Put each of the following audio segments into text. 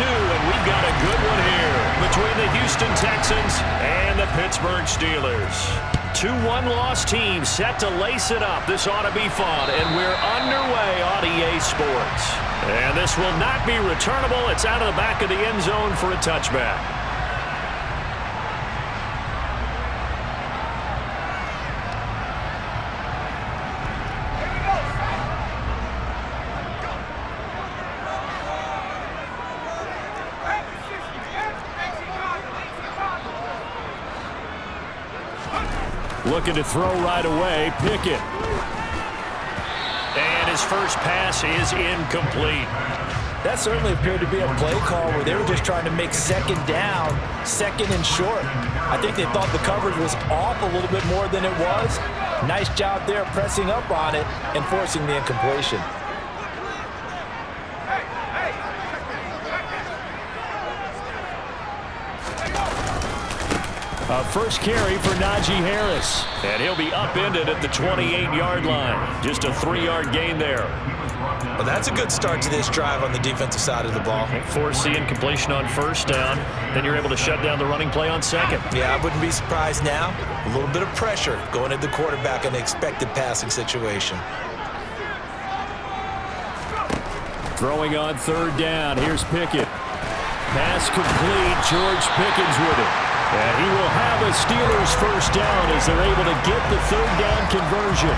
and we've got a good one here between the Houston Texans and the Pittsburgh Steelers. 2 1-loss teams set to lace it up. This ought to be fun, and we're underway on EA Sports. And this will not be returnable. It's out of the back of the end zone for a touchback. Looking to throw right away, Pickett. And his first pass is incomplete. That certainly appeared to be a play call where they were just trying to make second down, second and short. I think they thought the coverage was off a little bit more than it was. Nice job there pressing up on it and forcing the incompletion. A first carry for Najee Harris. And he'll be upended at the 28-yard line. Just a 3-yard gain there. Well, that's a good start to this drive on the defensive side of the ball. Force the incompletion on first down. Then you're able to shut down the running play on second. Yeah, I wouldn't be surprised now. A little bit of pressure going at the quarterback in the expected passing situation. Throwing on third down. Here's Pickett. Pass complete. George Pickens with it. And he will have a Steelers first down as they're able to get the third down conversion.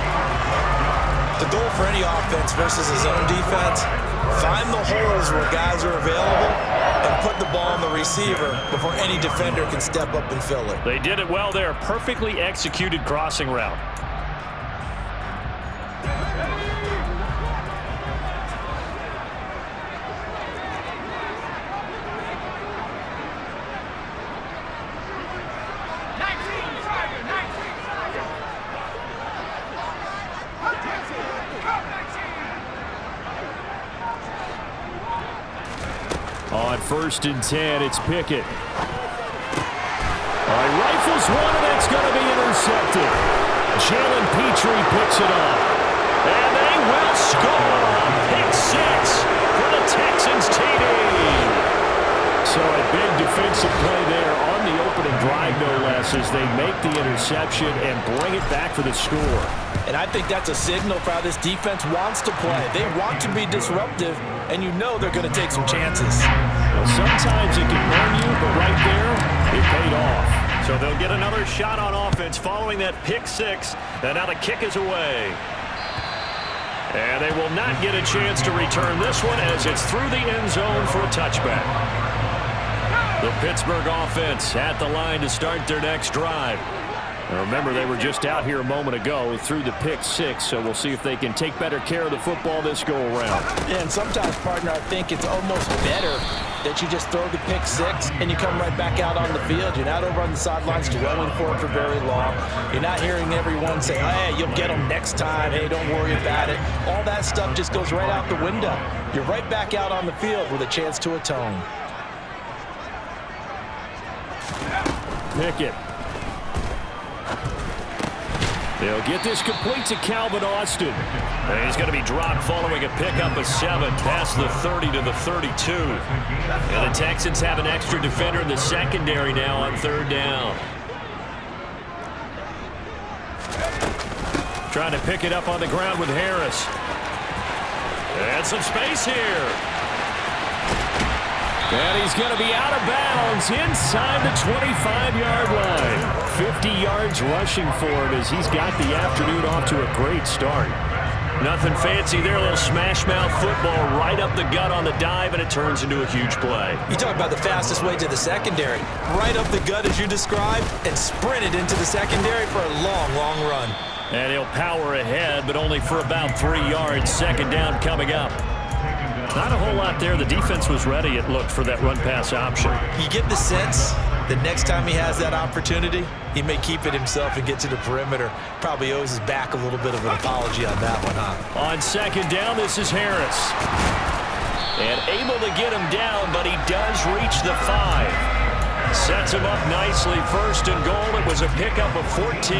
The goal for any offense versus his own defense, find the holes where guys are available and put the ball on the receiver before any defender can step up and fill it. They did it well there. Perfectly executed crossing route. On 1st and 10, it's Pickett. Rifles one, and that's going to be intercepted. Jalen Petrie picks it up. And they will score. Pick 6 for the Texans TD. So a big defensive play there on the opening drive, no less, as they make the interception and bring it back for the score. And I think that's a signal for how this defense wants to play. They want to be disruptive, and you know they're going to take some chances. Well, sometimes it can burn you, but right there, it paid off. So they'll get another shot on offense following that pick 6, and now the kick is away. And they will not get a chance to return this one as it's through the end zone for a touchback. The Pittsburgh offense at the line to start their next drive. Now remember, they were just out here a moment ago through the pick 6, so we'll see if they can take better care of the football this go-around. Yeah, and sometimes, partner, I think it's almost better that you just throw the pick 6 and you come right back out on the field. You're not over on the sidelines dwelling for it for very long. You're not hearing everyone say, hey, you'll get them next time. Hey, don't worry about it. All that stuff just goes right out the window. You're right back out on the field with a chance to atone. Pickett. They'll get this complete to Calvin Austin. And he's going to be dropped following a pickup of 7 past the 30 to the 32. And the Texans have an extra defender in the secondary now on 3rd down. Trying to pick it up on the ground with Harris. And some space here. And he's going to be out of bounds inside the 25-yard line. 50 yards rushing for him as he's got the afternoon off to a great start. Nothing fancy there, a little smash-mouth football right up the gut on the dive, and it turns into a huge play. You talk about the fastest way to the secondary. Right up the gut as you described and sprinted into the secondary for a long, long run. And he'll power ahead, but only for about 3 yards. 2nd down coming up. Not a whole lot there. The defense was ready, it looked, for that run-pass option. You get the sense that next time he has that opportunity, he may keep it himself and get to the perimeter. Probably owes his back a little bit of an apology on that one, huh? On 2nd down, this is Harris. And able to get him down, but he does reach the 5. Sets him up nicely. First and goal. It was a pickup of 14.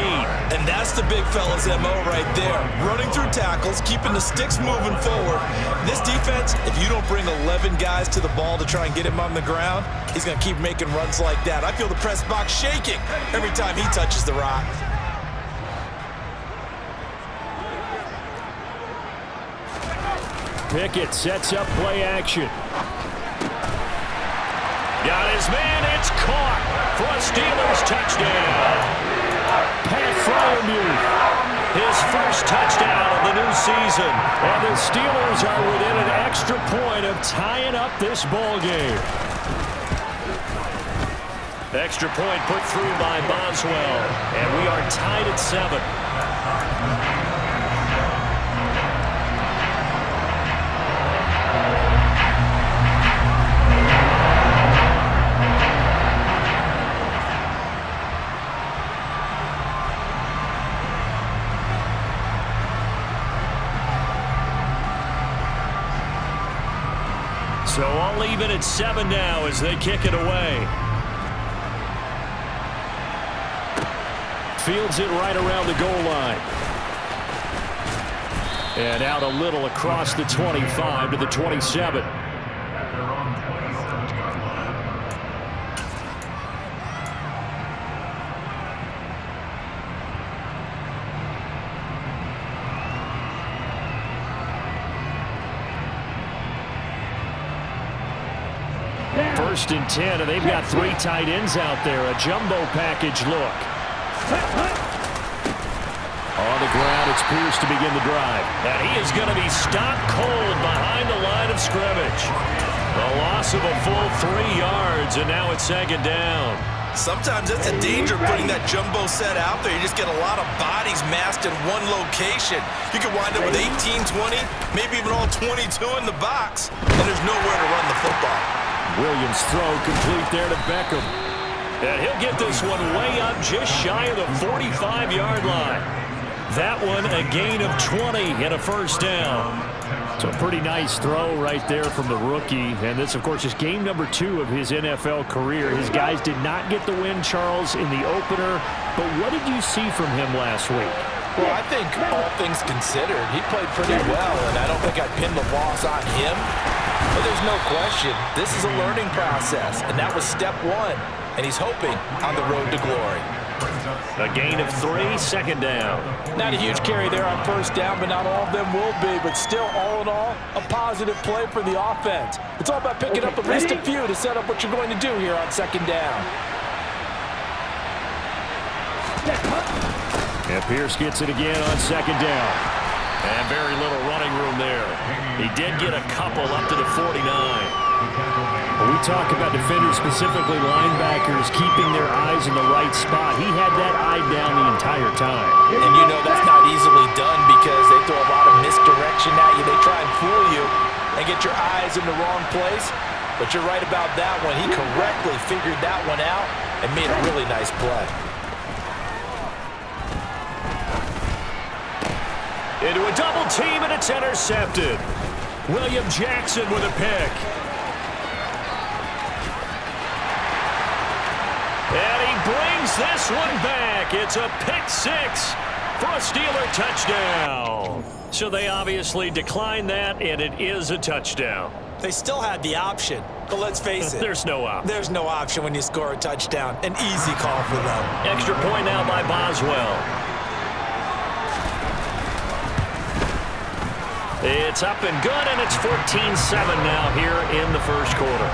And that's the big fella's MO right there. Running through tackles, keeping the sticks moving forward. This defense, if you don't bring 11 guys to the ball to try and get him on the ground, he's going to keep making runs like that. I feel the press box shaking every time he touches the rock. Pickett sets up play action. Got his man. It's caught for a Steelers touchdown. Pat Fryermuth, his first touchdown of the new season. And the Steelers are within an extra point of tying up this ball game. Extra point put through by Boswell. And we are tied at 7. So all even at 7 now as they kick it away. Fields it right around the goal line. And out a little across the 25 to the 27. First and 10, and they've got 3 tight ends out there. A jumbo package look. On the ground, it's Pierce to begin the drive. And he is going to be stopped cold behind the line of scrimmage. A loss of a full 3 yards, and now it's 2nd down. Sometimes that's a danger putting that jumbo set out there. You just get a lot of bodies massed in one location. You could wind up with 18, 20, maybe even all 22 in the box, and there's nowhere to run the football. Williams' throw complete there to Beckham. And he'll get this one way up just shy of the 45-yard line. That one a gain of 20 and a first down. So a pretty nice throw right there from the rookie. And this, of course, is game number 2 of his NFL career. His guys did not get the win, Charles, in the opener. But what did you see from him last week? Well, I think all things considered, he played pretty well, and I don't think I'd pin the loss on him. But there's no question, this is a learning process, and that was step 1, and he's hoping on the road to glory. A gain of 3, 2nd down. Not a huge carry there on first down, but not all of them will be. But still, all in all, a positive play for the offense. It's all about picking up at least a few to set up what you're going to do here on 2nd down. And Pierce gets it again on 2nd down. And very little running room there. He did get a couple up to the 49. When we talk about defenders, specifically linebackers, keeping their eyes in the right spot, he had that eye down the entire time. And you know that's not easily done because they throw a lot of misdirection at you. They try and fool you and get your eyes in the wrong place. But you're right about that one. He correctly figured that one out and made a really nice play. Into a double team, and it's intercepted. William Jackson with a pick. And he brings this one back. It's a pick 6 for a Steeler touchdown. So they obviously declined that, and it is a touchdown. They still had the option, but let's face it. There's no option. There's no option when you score a touchdown. An easy call for them. Extra point now by Boswell. It's up and good, and it's 14-7 now here in the first quarter.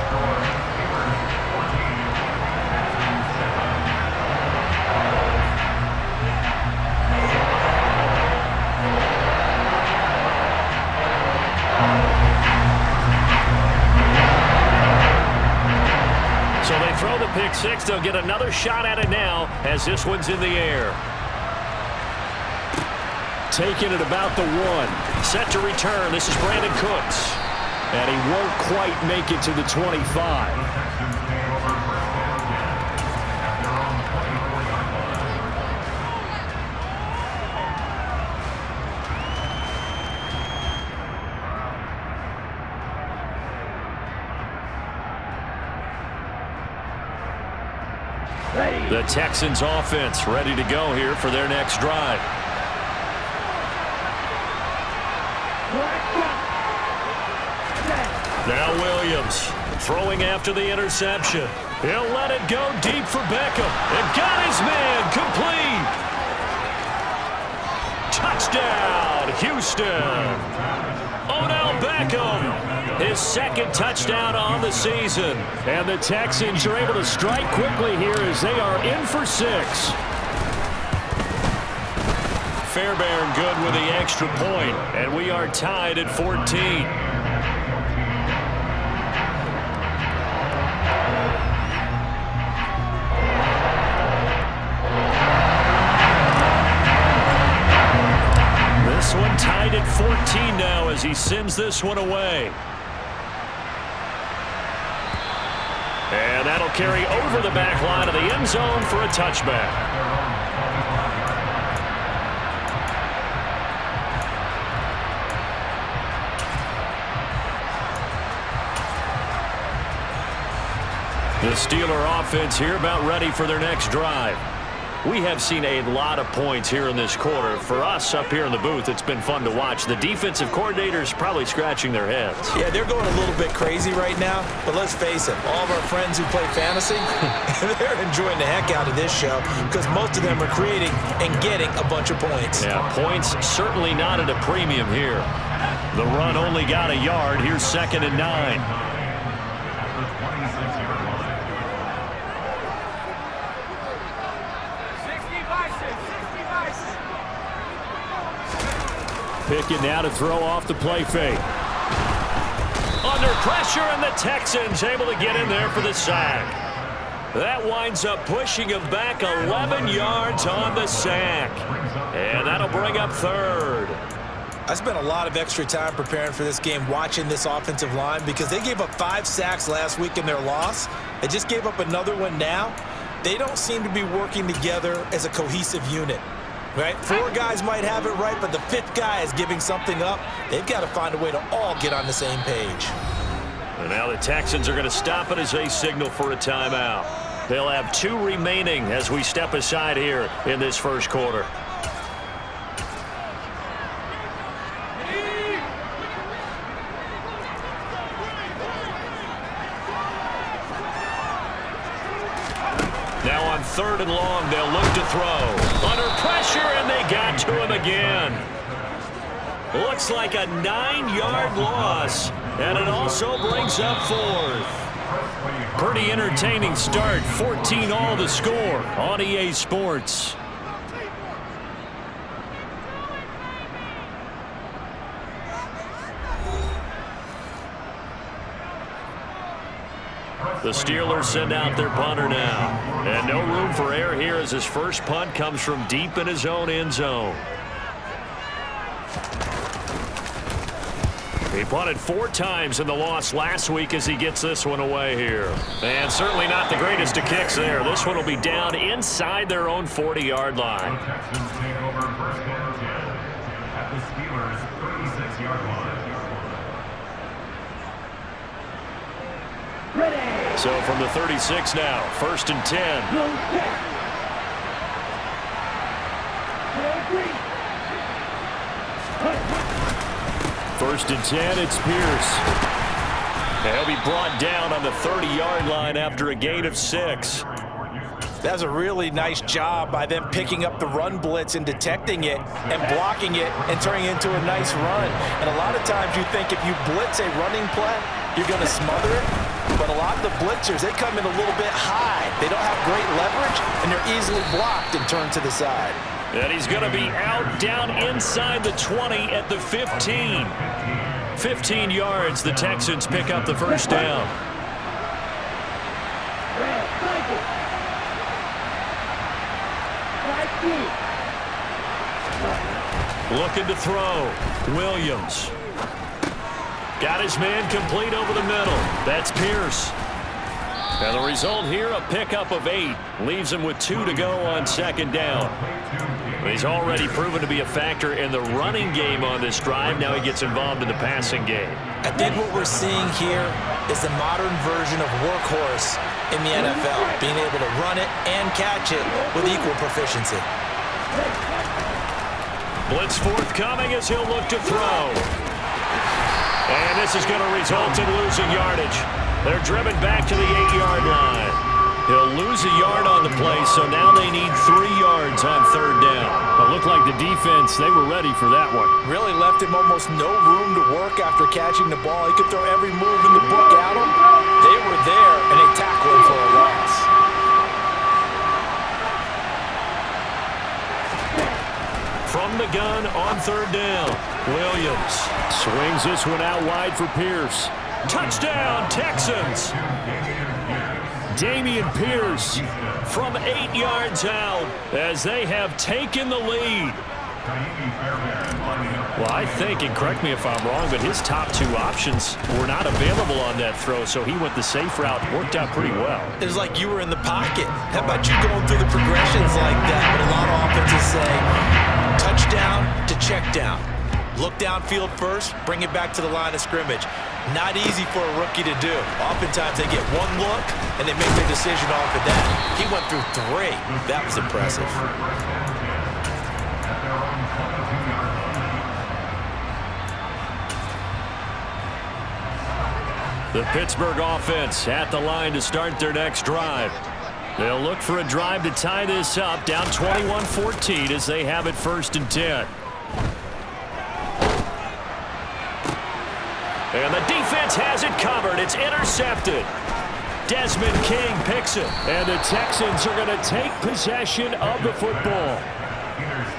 So they throw the pick 6. They'll get another shot at it now as this one's in the air. Taking it about the 1. Set to return. This is Brandon Cooks. And he won't quite make it to the 25. The Texans offense ready to go here for their next drive. Now Williams throwing after the interception. He'll let it go deep for Beckham. And got his man complete. Touchdown, Houston. Odell Beckham, his second touchdown on the season. And the Texans are able to strike quickly here as they are in for 6. Fairbairn good with the extra point, and we are tied at 14. This one tied at 14 now as he sends this one away. And that'll carry over the back line of the end zone for a touchback. The Steeler offense here about ready for their next drive. We have seen a lot of points here in this quarter. For us up here in the booth, it's been fun to watch. The defensive coordinators probably scratching their heads. Yeah, they're going a little bit crazy right now, but let's face it, all of our friends who play fantasy, they're enjoying the heck out of this show because most of them are creating and getting a bunch of points. Yeah, points certainly not at a premium here. The run only got a yard. Here's 2nd and 9. Pickett now to throw off the play fake. Under pressure, and the Texans able to get in there for the sack. That winds up pushing him back 11 yards on the sack. And that'll bring up 3rd. I spent a lot of extra time preparing for this game watching this offensive line because they gave up 5 sacks last week in their loss. They just gave up another one now. They don't seem to be working together as a cohesive unit. Right? 4 guys might have it right, but the 5th guy is giving something up. They've got to find a way to all get on the same page. And now the Texans are going to stop it as they signal for a timeout. They'll have 2 remaining as we step aside here in this first quarter. Now on 3rd and long, they'll look to throw. Under pressure, and they got to him again. Looks like a 9-yard loss, and it also brings up 4th. Pretty entertaining start. 14-all the score on EA Sports. The Steelers send out their punter now. And no room for error here as his first punt comes from deep in his own end zone. He punted 4 times in the loss last week as he gets this one away here. And certainly not the greatest of kicks there. This one will be down inside their own 40-yard line. The Texans take over 1st down 10 at the Steelers' 36-yard line. So from the 36 now, 1st and 10. First and 10, it's Pierce. He'll be brought down on the 30-yard line after a gain of 6. That was a really nice job by them picking up the run blitz and detecting it and blocking it and turning it into a nice run. And a lot of times you think if you blitz a running play, you're going to smother it. But a lot of the blitzers, they come in a little bit high. They don't have great leverage, and they're easily blocked and turned to the side. And he's going to be out down inside the 20 at the 15. 15 yards, the Texans pick up the first down. Looking to throw. Williams. Got his man complete over the middle. That's Pierce. And the result here, a pickup of 8. Leaves him with 2 to go on second down. He's already proven to be a factor in the running game on this drive. Now he gets involved in the passing game. I think what we're seeing here is the modern version of workhorse in the NFL, being able to run it and catch it with equal proficiency. Blitz forthcoming as he'll look to throw. And this is going to result in losing yardage. They're driven back to the 8-yard line. He'll lose a yard on the play, so now they need 3 yards on third down. It looked like the defense, they were ready for that one. Really left him almost no room to work after catching the ball. He could throw every move in the book at him. They were there, and they tackled him for a loss. From the gun on third down, Williams swings this one out wide for Pierce. Touchdown, Texans! Dameon Pierce from 8 yards out as they have taken the lead. Well, I think, and correct me if I'm wrong, but his top 2 options were not available on that throw, so he went the safe route. Worked out pretty well. It was like you were in the pocket. How about you going through the progressions like that? But a lot of offenses say touchdown to check down. Look downfield first, bring it back to the line of scrimmage. Not easy for a rookie to do. Oftentimes they get one look and they make their decision off of that. He went through 3. That was impressive. The Pittsburgh offense at the line to start their next drive. They'll look for a drive to tie this up, down 21-14 as they have it 1st and 10. And the defense has it covered. It's intercepted. Desmond King picks it. And the Texans are going to take possession of the football.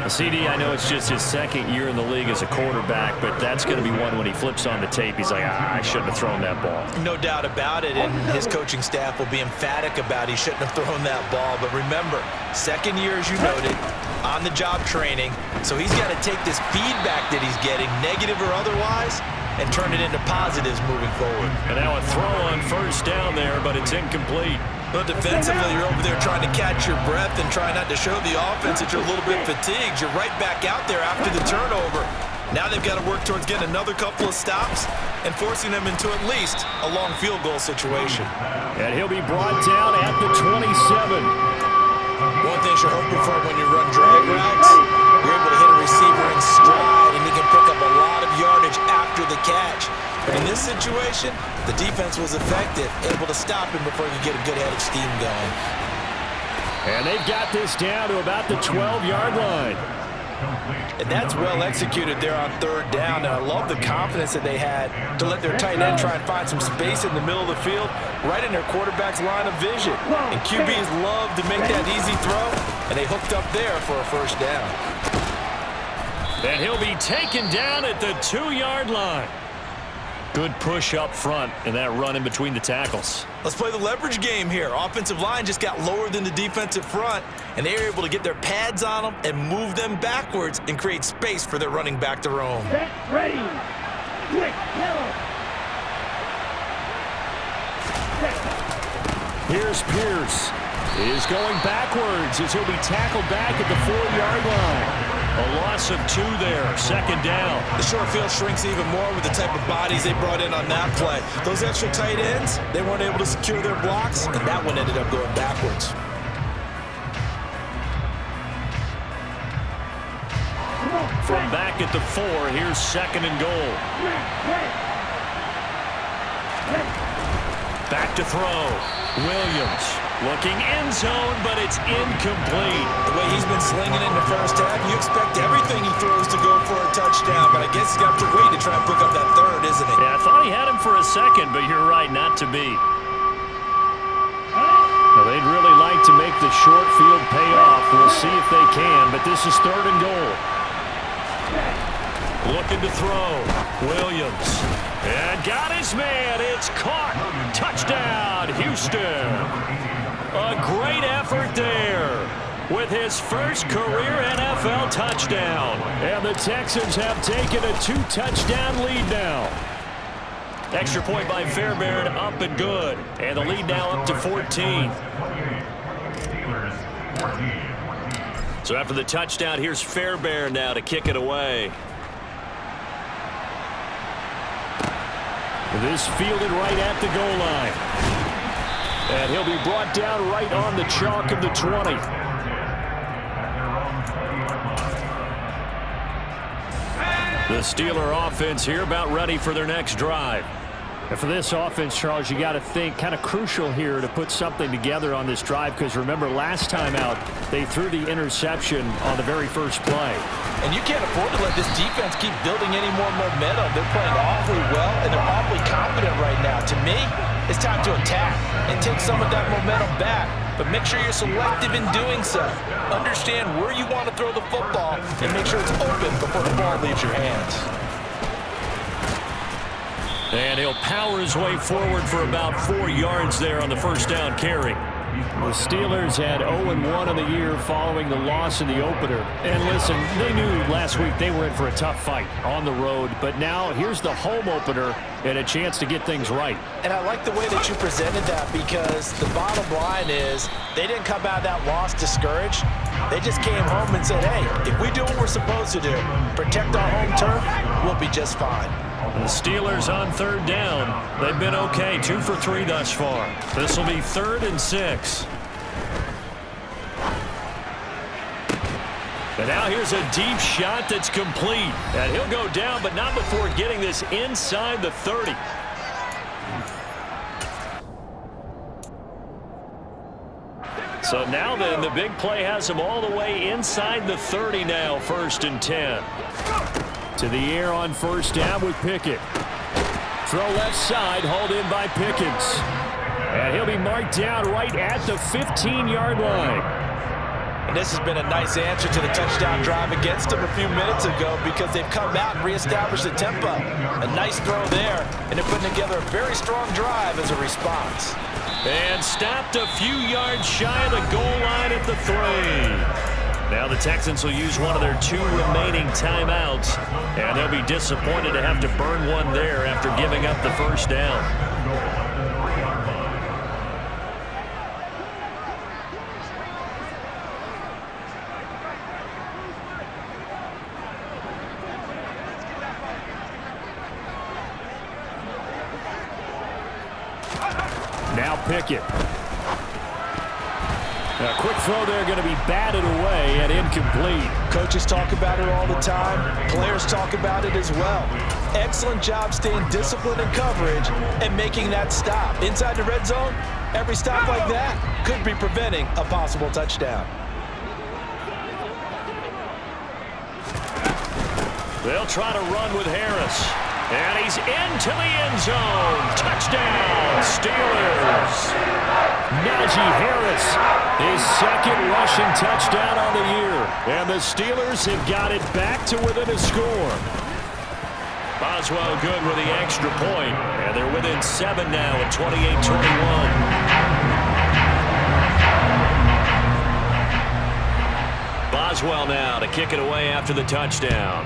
CD, I know it's just his 2nd year in the league as a quarterback, but that's going to be one when he flips on the tape. He's like, I shouldn't have thrown that ball. No doubt about it, and his coaching staff will be emphatic about he shouldn't have thrown that ball. But remember, 2nd year, as you noted, on-the-job training, so he's got to take this feedback that he's getting, negative or otherwise, and turn it into positives moving forward. And now a throw on 1st down there, but it's incomplete. Well, defensively, you're over there trying to catch your breath and try not to show the offense that you're a little bit fatigued. You're right back out there after the turnover. Now they've got to work towards getting another couple of stops and forcing them into at least a long field goal situation. And he'll be brought down at the 27. One thing you're hoping for when you run drag routes, you're able to hit a receiver in stride, and he can pick up a lot of yardage after the catch. But in this situation, the defense was effective, able to stop him before he could get a good head of steam going. And they've got this down to about the 12-yard line. And that's well executed there on third down. And I love the confidence that they had to let their tight end try and find some space in the middle of the field, right in their quarterback's line of vision. And QBs love to make that easy throw, and they hooked up there for a 1st down. And he'll be taken down at the 2-yard line. Good push up front in that run in between the tackles. Let's play the leverage game here. Offensive line just got lower than the defensive front, and they were able to get their pads on them and move them backwards and create space for their running back to roam. Set, ready, quick, yellow. Here's Pierce. He's going backwards as he'll be tackled back at the 4-yard line. A loss of 2 there, 2nd down. The short field shrinks even more with the type of bodies they brought in on that play. Those extra tight ends, they weren't able to secure their blocks, and that one ended up going backwards. From back at the 4, here's 2nd and goal. Back to throw. Williams looking end zone, but it's incomplete. The way he's been slinging it in the 1st half, you expect everything he throws to go for a touchdown, but I guess he's got to wait to try and pick up that 3rd, isn't he? Yeah, I thought he had him for a second, but you're right, not to be. Now, they'd really like to make the short field pay off. We'll see if they can, but this is 3rd and goal. Looking to throw. Williams. And got his man. It's caught. Touchdown, Houston. A great effort there with his first career NFL touchdown. And the Texans have taken a 2-touchdown lead now. Extra point by Fairbairn, up and good. And the lead now up to 14. So after the touchdown, here's Fairbairn now to kick it away. This fielded right at the goal line. And he'll be brought down right on the chalk of the 20. The Steeler offense here about ready for their next drive. And for this offense, Charles, you got to think kind of crucial here to put something together on this drive, because remember last time out they threw the interception on the very first play. And you can't afford to let this defense keep building any more momentum. They're playing awfully well, and they're awfully confident right now. To me, it's time to attack and take some of that momentum back. But make sure you're selective in doing so. Understand where you want to throw the football and make sure it's open before the ball leaves your hands. And he'll power his way forward for about 4 yards there on the first down carry. The Steelers had 0-1 on the year following the loss in the opener. And listen, they knew last week they were in for a tough fight on the road. But now here's the home opener and a chance to get things right. And I like the way that you presented that, because the bottom line is they didn't come out of that loss discouraged. They just came home and said, hey, if we do what we're supposed to do, protect our home turf, we'll be just fine. The Steelers on third down. They've been okay, 2 for 3 thus far. This will be 3rd and 6. And now here's a deep shot that's complete. And he'll go down, but not before getting this inside the 30. So now then, the big play has him all the way inside the 30 now, 1st and 10. To the air on first down with Pickett. Throw left side, hauled in by Pickens. And he'll be marked down right at the 15-yard line. And this has been a nice answer to the touchdown drive against them a few minutes ago, because they've come out and reestablished the tempo. A nice throw there, and they're putting together a very strong drive as a response. And stopped a few yards shy of the goal line at the 3. Now the Texans will use one of their 2 remaining timeouts, and they'll be disappointed to have to burn one there after giving up the first down. Now Pickett. A quick throw there, going to be batted away and incomplete. Coaches talk about it all the time. Players talk about it as well. Excellent job staying disciplined in coverage and making that stop. Inside the red zone, every stop like that could be preventing a possible touchdown. They'll try to run with Harris. And he's into the end zone. Touchdown, Steelers. Najee Harris, his 2nd rushing touchdown on the year. And the Steelers have got it back to within a score. Boswell good with the extra point. And they're within 7 now at 28-21. Boswell now to kick it away after the touchdown.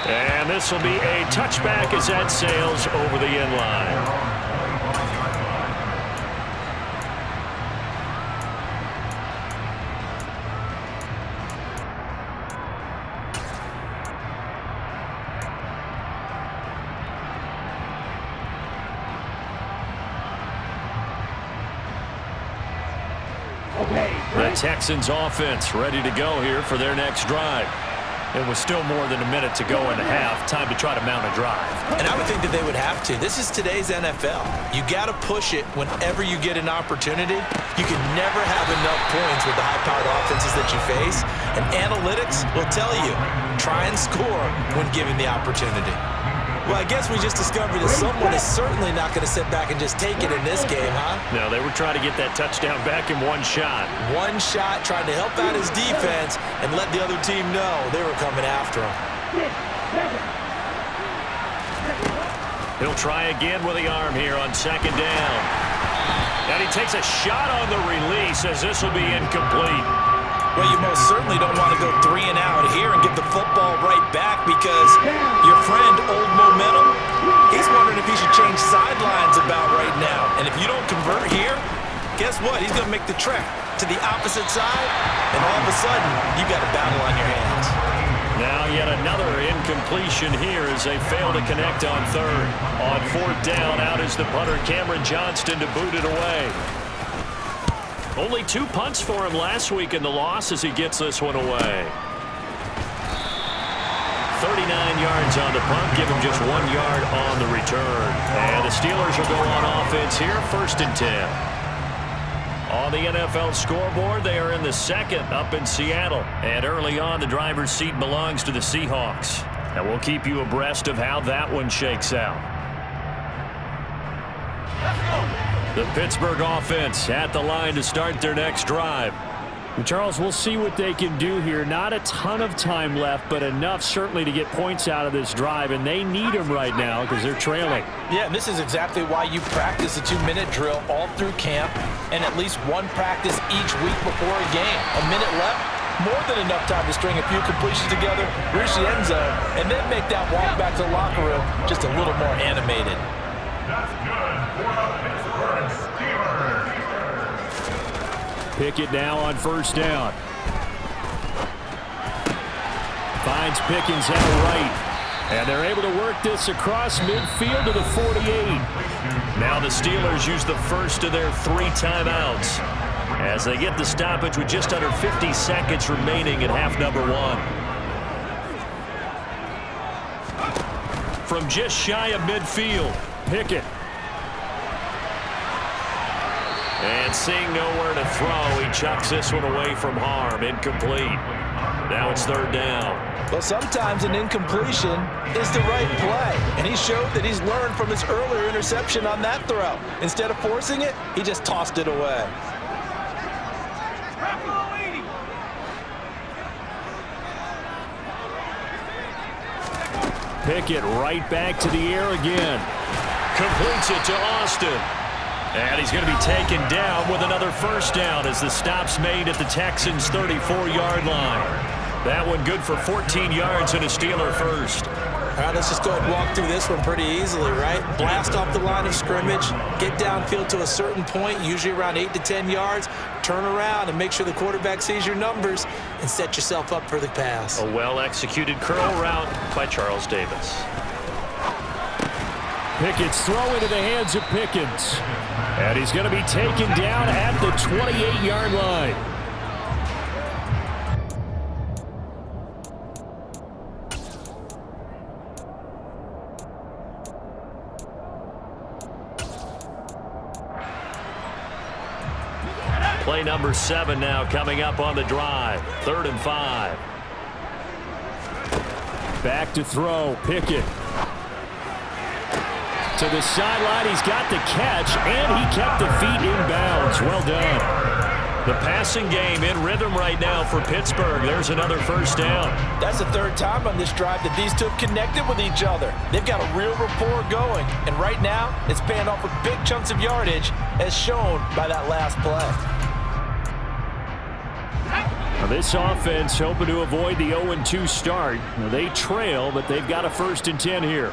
And this will be a touchback as that sails over the end line. The Texans offense ready to go here for their next drive. It was still more than a minute to go in the half. Time to try to mount a drive. And I would think that they would have to. This is today's NFL. You got to push it whenever you get an opportunity. You can never have enough points with the high-powered offenses that you face. And analytics will tell you, try and score when given the opportunity. Well, I guess we just discovered that someone is certainly not going to sit back and just take it in this game, huh? No, they were trying to get that touchdown back in one shot. One shot, trying to help out his defense and let the other team know they were coming after him. He'll try again with the arm here on 2nd down. And he takes a shot on the release as this will be incomplete. Well, you most certainly don't want to go 3 and out here and give the football right back because your friend, Old Momentum, he's wondering if he should change sidelines about right now. And if you don't convert here, guess what? He's going to make the trek to the opposite side, and all of a sudden, you've got a battle on your hands. Now yet another incompletion here as they fail to connect on third. On fourth down, out is the punter, Cameron Johnston, to boot it away. Only 2 punts for him last week in the loss as he gets this one away. 39 yards on the punt, give him just 1 yard on the return. And the Steelers will go on offense here, 1st and 10. On the NFL scoreboard, they are in the second up in Seattle. And early on, the driver's seat belongs to the Seahawks. And we'll keep you abreast of how that one shakes out. The Pittsburgh offense at the line to start their next drive. And Charles, we'll see what they can do here. Not a ton of time left, but enough certainly to get points out of this drive, and they need them right now because they're trailing. Yeah, and this is exactly why you practice a 2-minute drill all through camp and at least one practice each week before a game. A minute left, more than enough time to string a few completions together, reach the end zone, and then make that walk back to the locker room just a little more animated. That's good for the Pittsburgh Steelers. Pickett now on 1st down. Finds Pickens out right. And they're able to work this across midfield to the 48. Now the Steelers use the first of their 3 timeouts as they get the stoppage with just under 50 seconds remaining in half number 1. From just shy of midfield, Pickett. And seeing nowhere to throw, he chucks this one away from harm. Incomplete. Now it's 3rd down. Well, sometimes an incompletion is the right play, and he showed that he's learned from his earlier interception on that throw. Instead of forcing it, he just tossed it away. Pickett right back to the air again. Completes it to Austin. And he's going to be taken down with another 1st down as the stop's made at the Texans' 34-yard line. That one good for 14 yards and a Steeler first. All right, let's just go ahead and walk through this one pretty easily, right? Blast off the line of scrimmage, get downfield to a certain point, usually around 8 to 10 yards, turn around and make sure the quarterback sees your numbers and set yourself up for the pass. A well-executed curl route by Charles Davis. Pickett's throw into the hands of Pickens. And he's going to be taken down at the 28-yard line. Play number 7 now coming up on the drive. 3rd and 5. Back to throw, Pickett. To the sideline, he's got the catch, and he kept the feet in bounds. Well done. The passing game in rhythm right now for Pittsburgh. There's another 1st down. That's the 3rd time on this drive that these two have connected with each other. They've got a real rapport going, and right now it's paying off with big chunks of yardage as shown by that last play. Now this offense hoping to avoid the 0-2 start. Now they trail, but they've got a 1st and 10 here.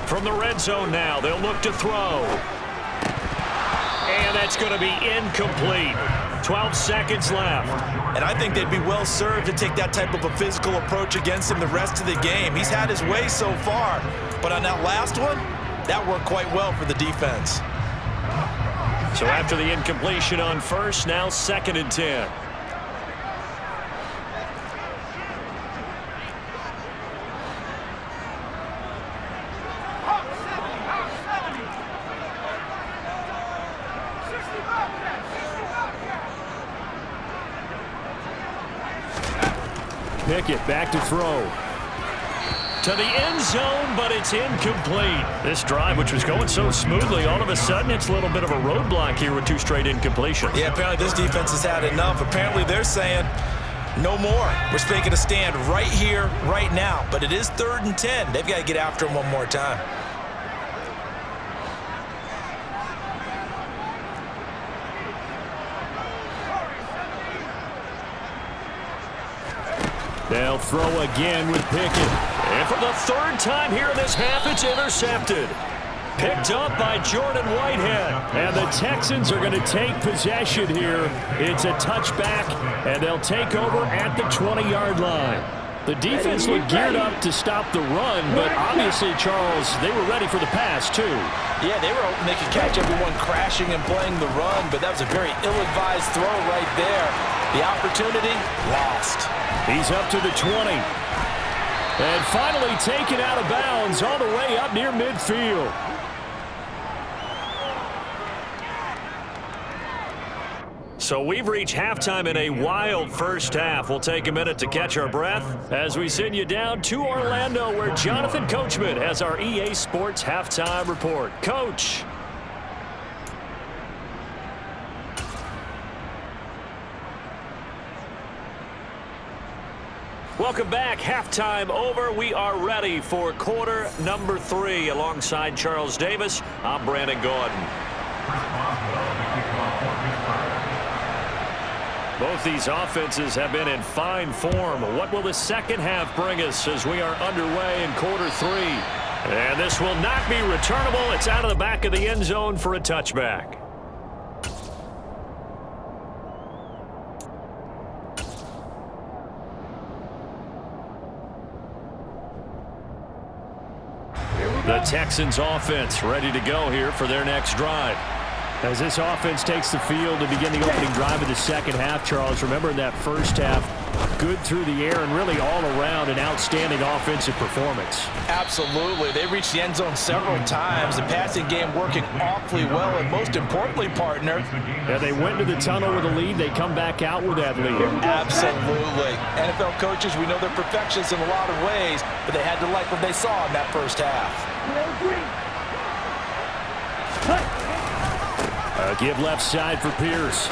From the red zone now, they'll look to throw. And that's going to be incomplete. 12 seconds left. And I think they'd be well served to take that type of a physical approach against him the rest of the game. He's had his way so far, but on that last one, that worked quite well for the defense. So after the incompletion on 1st, now 2nd and 10. Pickett back to throw. To the end zone, but it's incomplete. This drive, which was going so smoothly, all of a sudden it's a little bit of a roadblock here with 2 straight incompletions. Yeah, apparently this defense has had enough. Apparently they're saying no more. We're making a stand right here, right now. But it is 3rd and 10. They've got to get after him one more time. They'll throw again with Pickett. And for the third time here in this half, it's intercepted. Picked up by Jordan Whitehead. And the Texans are going to take possession here. It's a touchback, and they'll take over at the 20-yard line. The defense looked geared up to stop the run, but obviously, Charles, they were ready for the pass, too. Yeah, they were hoping they could catch everyone crashing and playing the run, but that was a very ill-advised throw right there. The opportunity, lost. He's up to the 20. And finally taken out of bounds all the way up near midfield. So we've reached halftime in a wild first half. We'll take a minute to catch our breath as we send you down to Orlando, where Jonathan Coachman has our EA Sports Halftime Report. Coach. Welcome back. Halftime over. We are ready for quarter number 3. Alongside Charles Davis, I'm Brandon Gordon. Both these offenses have been in fine form. What will the second half bring us as we are underway in quarter 3? And this will not be returnable. It's out of the back of the end zone for a touchback. The Texans offense ready to go here for their next drive. As this offense takes the field to begin the opening drive of the second half, Charles, remember in that first half, good through the air and really all around an outstanding offensive performance. Absolutely. They reached the end zone several times. The passing game working awfully well, and most importantly, partner. Yeah, they went to the tunnel with a lead. They come back out with that lead. Absolutely. NFL coaches, we know they're perfectionists in a lot of ways, but they had to like what they saw in that first half. Give left side for Pierce.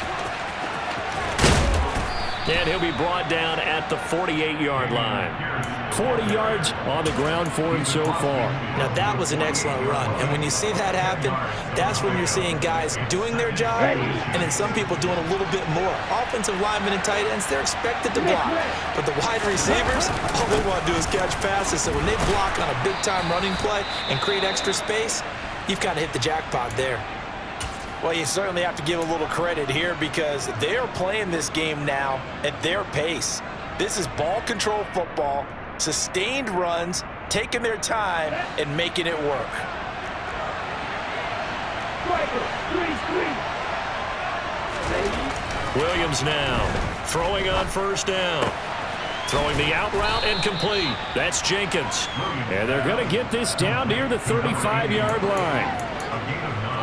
And he'll be brought down at the 48-yard line. 40 yards on the ground for him so far. Now, that was an excellent run. And when you see that happen, that's when you're seeing guys doing their job and then some people doing a little bit more. Offensive linemen and tight ends, they're expected to block. But the wide receivers, all they want to do is catch passes. So when they block on a big-time running play and create extra space, you've kind of hit the jackpot there. Well, you certainly have to give a little credit here because they are playing this game now at their pace. This is ball control football, sustained runs, taking their time, and making it work. Williams now throwing on first down. Throwing the out route and complete. That's Jenkins. And they're going to get this down near the 35-yard line.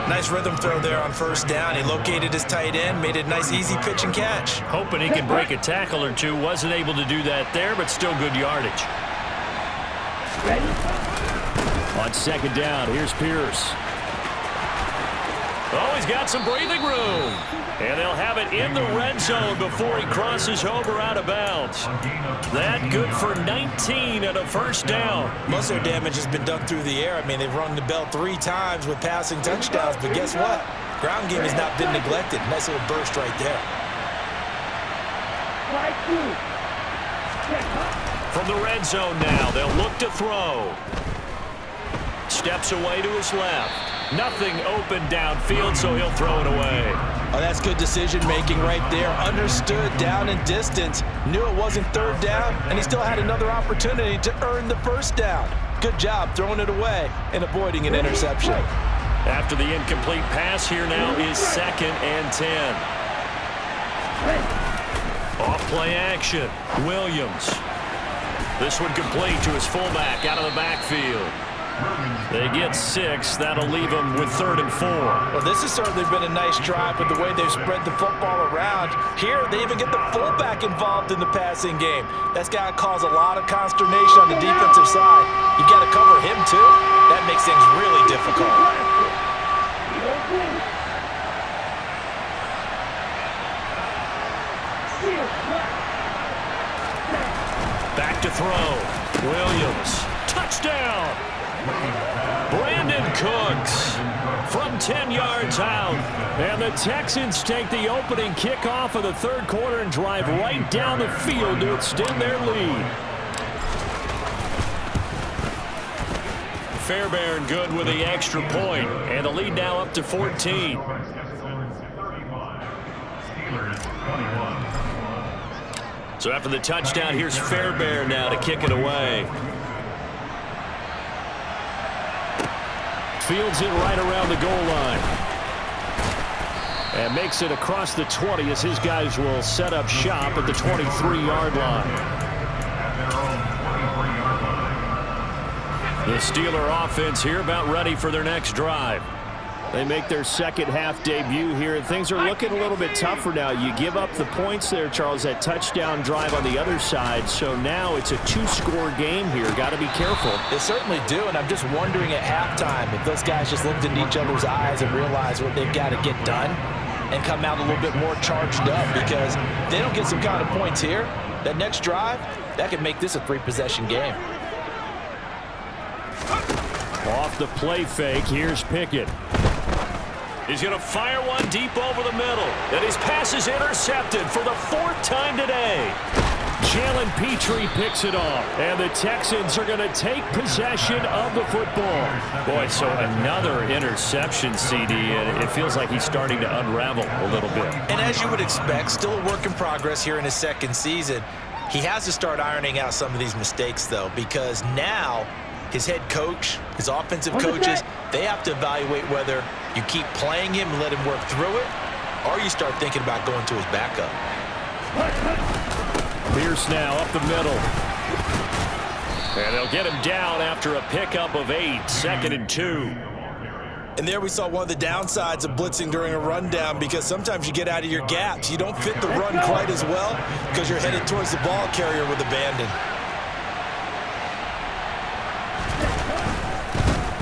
Nice rhythm throw there on first down. He located his tight end, made it a nice easy pitch and catch. Hoping he could break a tackle or two. Wasn't able to do that there, but still good yardage. On second down, here's Pierce. Oh, he's got some breathing room. And they'll have it in the red zone before he crosses over out of bounds. That good for 19 and a first down. Most of their damage has been done through the air. I mean, they've rung the bell 3 times with passing touchdowns, but guess what? Ground game has not been neglected. Nice little burst right there. From the red zone now, they'll look to throw. Steps away to his left. Nothing open downfield, so he'll throw it away. Oh, that's good decision-making right there. Understood down and distance. Knew it wasn't third down, and he still had another opportunity to earn the first down. Good job throwing it away and avoiding an interception. After the incomplete pass, here now is 2nd and 10. Off play action. Williams. This one complete to his fullback out of the backfield. They get 6. That'll leave them with 3rd and 4. Well, this has certainly been a nice drive with the way they've spread the football around. Here, they even get the fullback involved in the passing game. That's got to cause a lot of consternation on the defensive side. You got to cover him, too. That makes things really difficult. Back to throw. Williams. Touchdown. Brandon Cooks from 10 yards out. And the Texans take the opening kickoff of the third quarter and drive right down the field to extend their lead. Fairbairn good with the extra point, and the lead now up to 14. So after the touchdown, here's Fairbairn now to kick it away. Fields it right around the goal line. And makes it across the 20 as his guys will set up shop at the 23-yard line. The Steeler offense here about ready for their next drive. They make their second half debut here, and things are looking a little bit tougher now. You give up the points there, Charles, that touchdown drive on the other side. So now it's a two-score game here. Got to be careful. They certainly do, and I'm just wondering at halftime if those guys just looked into each other's eyes and realized what they've got to get done and come out a little bit more charged up, because if they don't get some kind of points here, that next drive, that could make this a three-possession game. Off the play fake, here's Pickett. He's going to fire one deep over the middle. And his pass is intercepted for the fourth time today. Jalen Petrie picks it off. And the Texans are going to take possession of the football. Boy, so another interception, CD, and it feels like he's starting to unravel a little bit. And as you would expect, still a work in progress here in his second season. He has to start ironing out some of these mistakes, though, because now his head coach, his offensive coaches, they have to evaluate whether you keep playing him and let him work through it, or you start thinking about going to his backup. Pierce now up the middle. And they'll get him down after a pickup of 8, 2nd and 2. And there we saw one of the downsides of blitzing during a rundown, because sometimes you get out of your gaps. You don't fit the run quite as well because you're headed towards the ball carrier with abandon.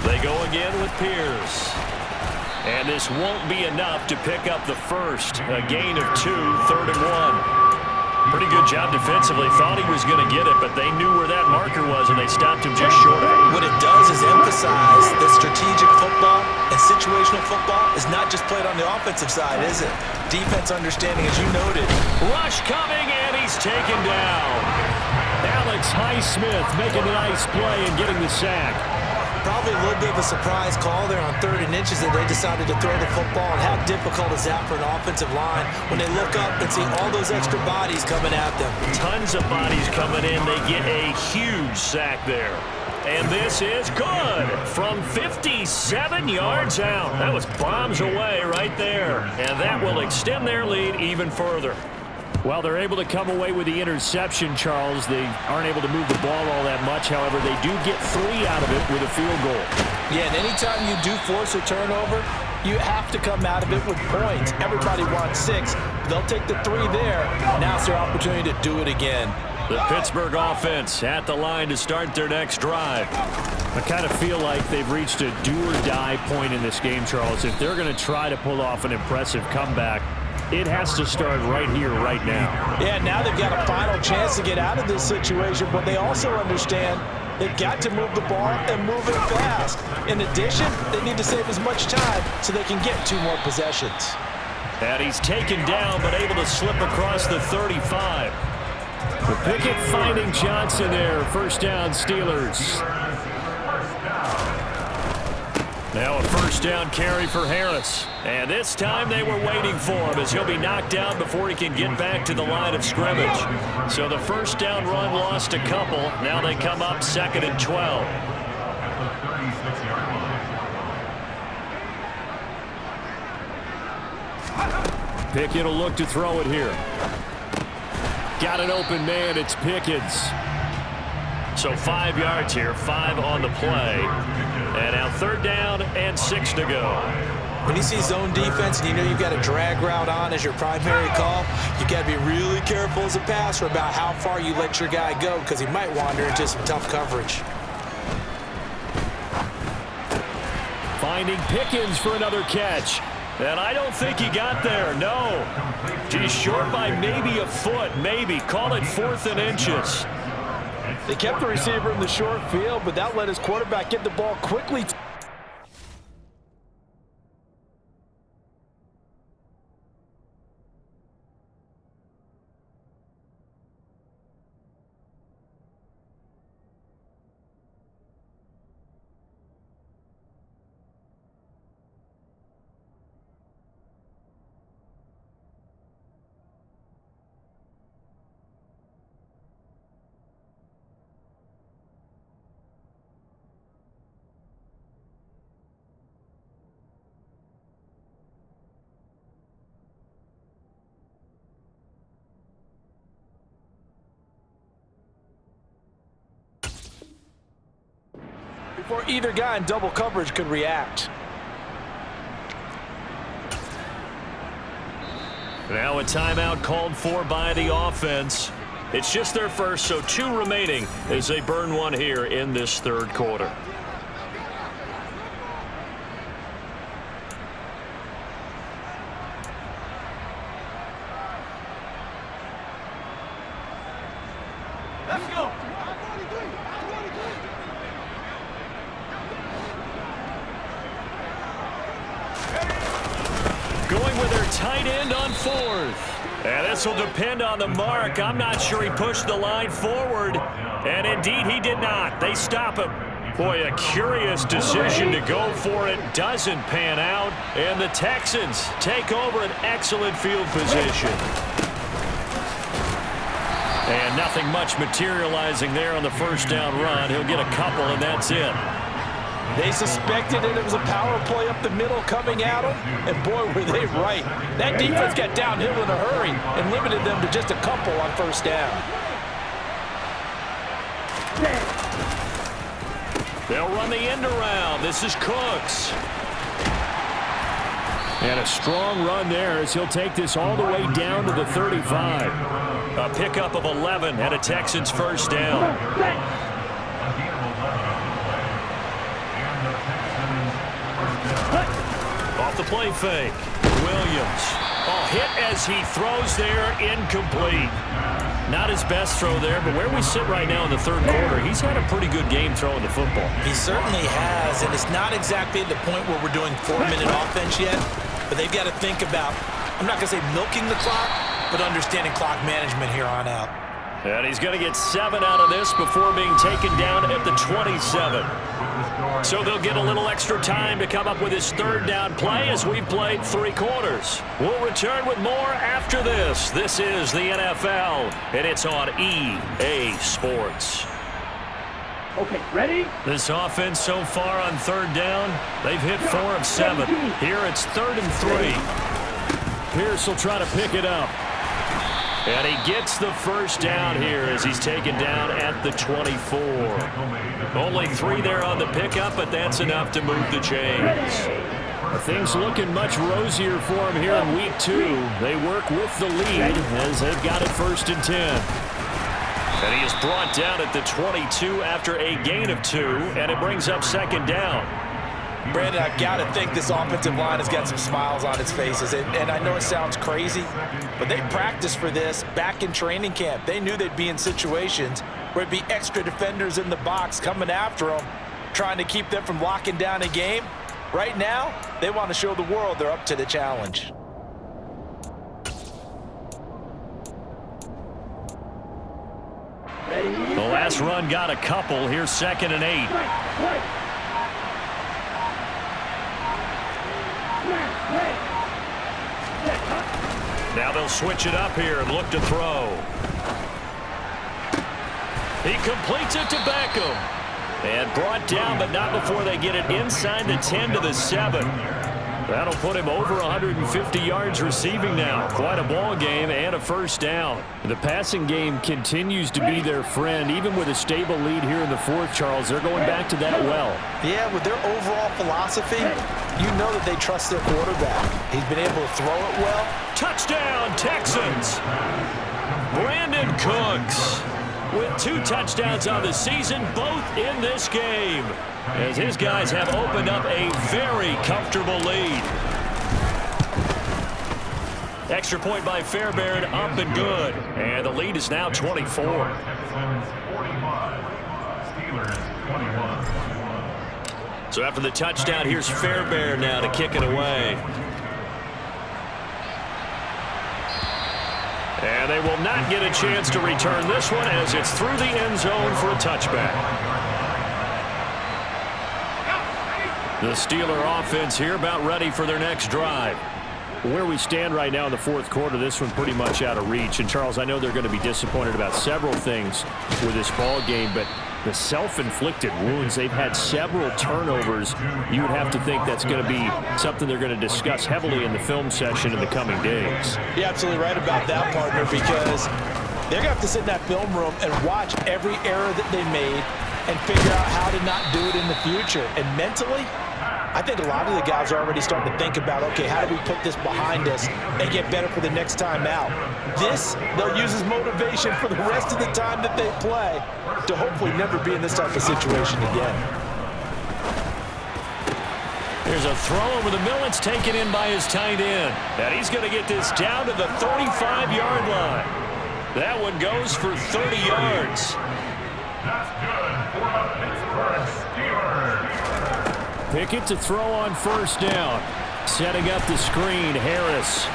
They go again with Pierce. And this won't be enough to pick up the first. A gain of 2, 3rd and 1. Pretty good job defensively. Thought he was going to get it, but they knew where that marker was, and they stopped him just short of it. What it does is emphasize that strategic football and situational football is not just played on the offensive side, is it? Defense understanding, as you noted. Rush coming, and he's taken down. Alex Highsmith making a nice play and getting the sack. Probably a little bit of a surprise call there on 3rd and inches that they decided to throw the football. And how difficult is that for an offensive line when they look up and see all those extra bodies coming at them? Tons of bodies coming in. They get a huge sack there. And this is good from 57 yards out. That was bombs away right there. And that will extend their lead even further. Well, they're able to come away with the interception, Charles. They aren't able to move the ball all that much. However, they do get 3 out of it with a field goal. Yeah, and anytime you do force a turnover, you have to come out of it with points. Everybody wants 6. They'll take the 3 there. Now it's their opportunity to do it again. The Pittsburgh offense at the line to start their next drive. I kind of feel like they've reached a do-or-die point in this game, Charles. If they're going to try to pull off an impressive comeback, it has to start right here, right now. Yeah, now they've got a final chance to get out of this situation, but they also understand they've got to move the ball and move it fast. In addition, they need to save as much time so they can get 2 more possessions. And he's taken down, but able to slip across the 35. The Pickett finding Johnson there. First down, Steelers. Now a first down carry for Harris. And this time they were waiting for him as he'll be knocked down before he can get back to the line of scrimmage. So the first down run lost a couple. Now they come up 2nd and 12. Pickett will look to throw it here. Got an open man. It's Pickens. So 5 yards here, 5 on the play. And now 3rd down and 6 to go. When you see zone defense and you know you've got a drag route on as your primary call, you've got to be really careful as a passer about how far you let your guy go, because he might wander into some tough coverage. Finding Pickens for another catch. And I don't think he got there, no. He's short by maybe a foot, maybe. Call it 4th and inches. They kept the receiver in the short field, but that let his quarterback get the ball quickly. Before either guy in double coverage could react. Now a timeout called for by the offense. It's just their first, so 2 remaining as they burn one here in this third quarter. Let's go. Going with their tight end on 4th. And this will depend on the mark. I'm not sure he pushed the line forward. And indeed, he did not. They stop him. Boy, a curious decision to go for it. Doesn't pan out. And the Texans take over an excellent field position. And nothing much materializing there on the first down run. He'll get a couple, and that's it. They suspected it was a power play up the middle coming at them, and boy, were they right. That defense got downhill in a hurry and limited them to just a couple on first down. They'll run the end around. This is Cooks. And a strong run there as he'll take this all the way down to the 35. A pickup of 11 and a Texans first down. Off the play fake. Williams. Oh, hit as he throws there, incomplete. Not his best throw there, but where we sit right now in the third quarter, he's had a pretty good game throwing the football. He certainly has, and it's not exactly at the point where we're doing 4-minute offense yet, but they've got to think about, I'm not going to say milking the clock, but understanding clock management here on out. And he's going to get 7 out of this before being taken down at the 27. So they'll get a little extra time to come up with his third down play as we've played 3 quarters. We'll return with more after this. This is the NFL, and it's on EA Sports. Okay, ready? This offense so far on third down, they've hit 4 of 7. Here it's 3rd and 3. Pierce will try to pick it up. And he gets the first down here as he's taken down at the 24. Only 3 there on the pickup, but that's enough to move the chains. Things looking much rosier for him here in week 2. They work with the lead as they've got it 1st and 10. And he is brought down at the 22 after a gain of 2, and it brings up 2nd down. Brandon, I've got to think this offensive line has got some smiles on its faces. And I know it sounds crazy, but they practiced for this back in training camp. They knew they'd be in situations where it'd be extra defenders in the box coming after them, trying to keep them from locking down a game. Right now, they want to show the world they're up to the challenge. The last run got a couple. Here's 2nd and 8. Now they'll switch it up here and look to throw. He completes it to Beckham. And brought down, but not before they get it inside the 10 to the 7. That'll put him over 150 yards receiving now. Quite a ball game and a first down. The passing game continues to be their friend. Even with a stable lead here in the 4th, Charles, they're going back to that well. Yeah, with their overall philosophy, you know that they trust their quarterback. He's been able to throw it well. Touchdown, Texans! Brandon Cooks with 2 touchdowns on the season, both in this game, as his guys have opened up a very comfortable lead. Extra point by Fairbairn, up and good. And the lead is now 24. Ravens 45, Steelers 21. So after the touchdown, here's Fairbairn now to kick it away. And they will not get a chance to return this one as it's through the end zone for a touchback. The Steeler offense here about ready for their next drive. Where we stand right now in the fourth quarter, this one pretty much out of reach. And, Charles, I know they're going to be disappointed about several things with this ball game, but the self-inflicted wounds, they've had several turnovers. You would have to think that's going to be something they're going to discuss heavily in the film session in the coming days. You're absolutely right about that, partner, because they're going to have to sit in that film room and watch every error that they made and figure out how to not do it in the future. And mentally, I think a lot of the guys are already starting to think about, okay, how do we put this behind us and get better for the next time out? This, they'll use as motivation for the rest of the time that they play to hopefully never be in this type of situation again. Here's a throw over the middle. It's taken in by his tight end. And he's going to get this down to the 35-yard line. That one goes for 30 yards. That's good for the Pittsburgh Steelers. Pickett to throw on first down. Setting up the screen, Harris.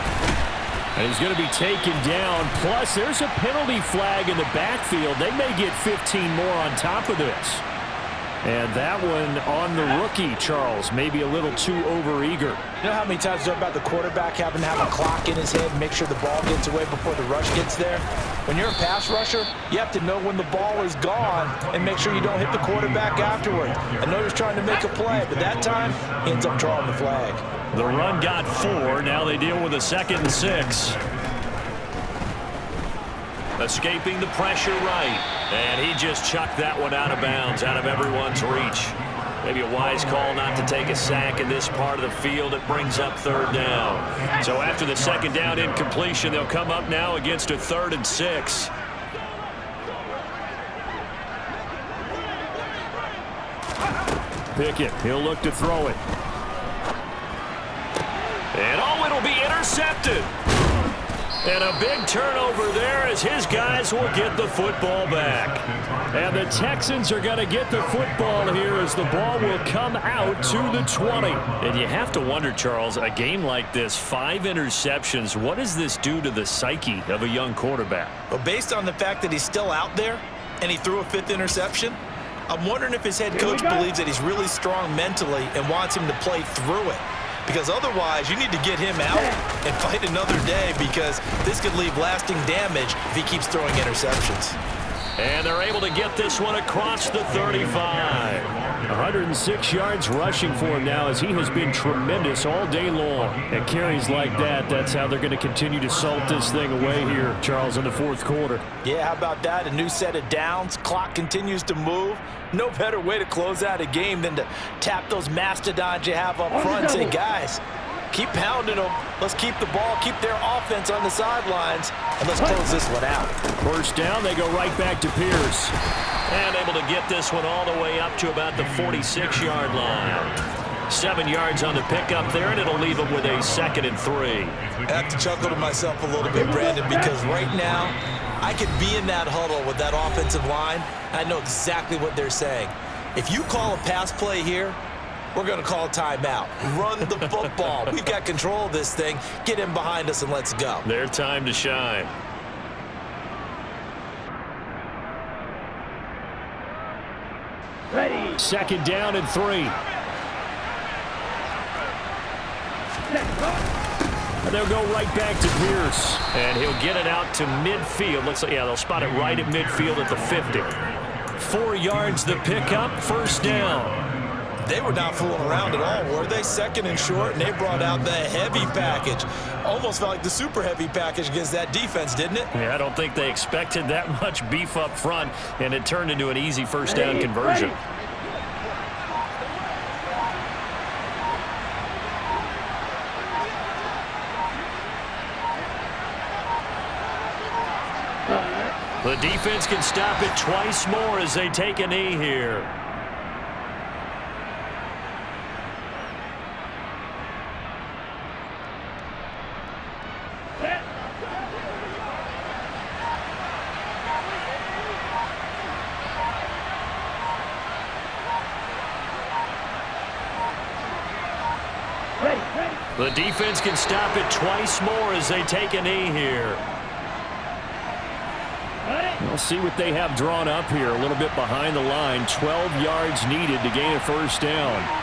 And he's going to be taken down. Plus, there's a penalty flag in the backfield. They may get 15 more on top of this. And that one on the rookie, Charles, maybe a little too overeager. You know how many times we talk about the quarterback having to have a clock in his head and make sure the ball gets away before the rush gets there? When you're a pass rusher, you have to know when the ball is gone and make sure you don't hit the quarterback afterwards. I know he's trying to make a play, but that time he ends up drawing the flag. The run got 4. Now they deal with a 2nd and 6. Escaping the pressure right. And he just chucked that one out of bounds, out of everyone's reach. Maybe a wise call not to take a sack in this part of the field. It brings up 3rd down. So after the 2nd down incompletion, they'll come up now against a 3rd and 6. Pickett, he'll look to throw it. And it'll be intercepted. And a big turnover there as his guys will get the football back. And the Texans are going to get the football here as the ball will come out to the 20. And you have to wonder, Charles, a game like this, 5 interceptions, what does this do to the psyche of a young quarterback? Well, based on the fact that he's still out there and he threw a 5th interception, I'm wondering if his head coach believes that he's really strong mentally and wants him to play through it. Because otherwise, you need to get him out and fight another day because this could leave lasting damage if he keeps throwing interceptions. And they're able to get this one across the 35. 106 yards rushing for him now as he has been tremendous all day long. And carries like that, that's how they're going to continue to salt this thing away here, Charles, in the fourth quarter. Yeah, how about that? A new set of downs. Clock continues to move. No better way to close out a game than to tap those mastodons you have up front and say, guys, keep pounding them. Let's keep the ball, keep their offense on the sidelines, and let's close this one out. First down, they go right back to Pierce. And able to get this one all the way up to about the 46-yard line. 7 yards on the pickup there, and it'll leave them with a 2nd and 3. I have to chuckle to myself a little bit, Brandon, because right now I could be in that huddle with that offensive line, and I know exactly what they're saying. If you call a pass play here, we're going to call a timeout. Run the football. We've got control of this thing. Get in behind us and let's go. Their time to shine. Ready. 2nd down and 3. And they'll go right back to Pierce. And he'll get it out to midfield. Looks like, yeah, they'll spot it right at midfield at the 50. 4 yards the pickup, 1st down. They were not fooling around at all, were they? 2nd and short, and they brought out the heavy package. Almost felt like the super heavy package against that defense, didn't it? Yeah, I don't think they expected that much beef up front, and it turned into an easy 1st down conversion. The defense can stop it twice more as they take a knee here. The defense can stop it twice more as they take a knee here. We'll see what they have drawn up here. A little bit behind the line. 12 yards needed to gain a first down.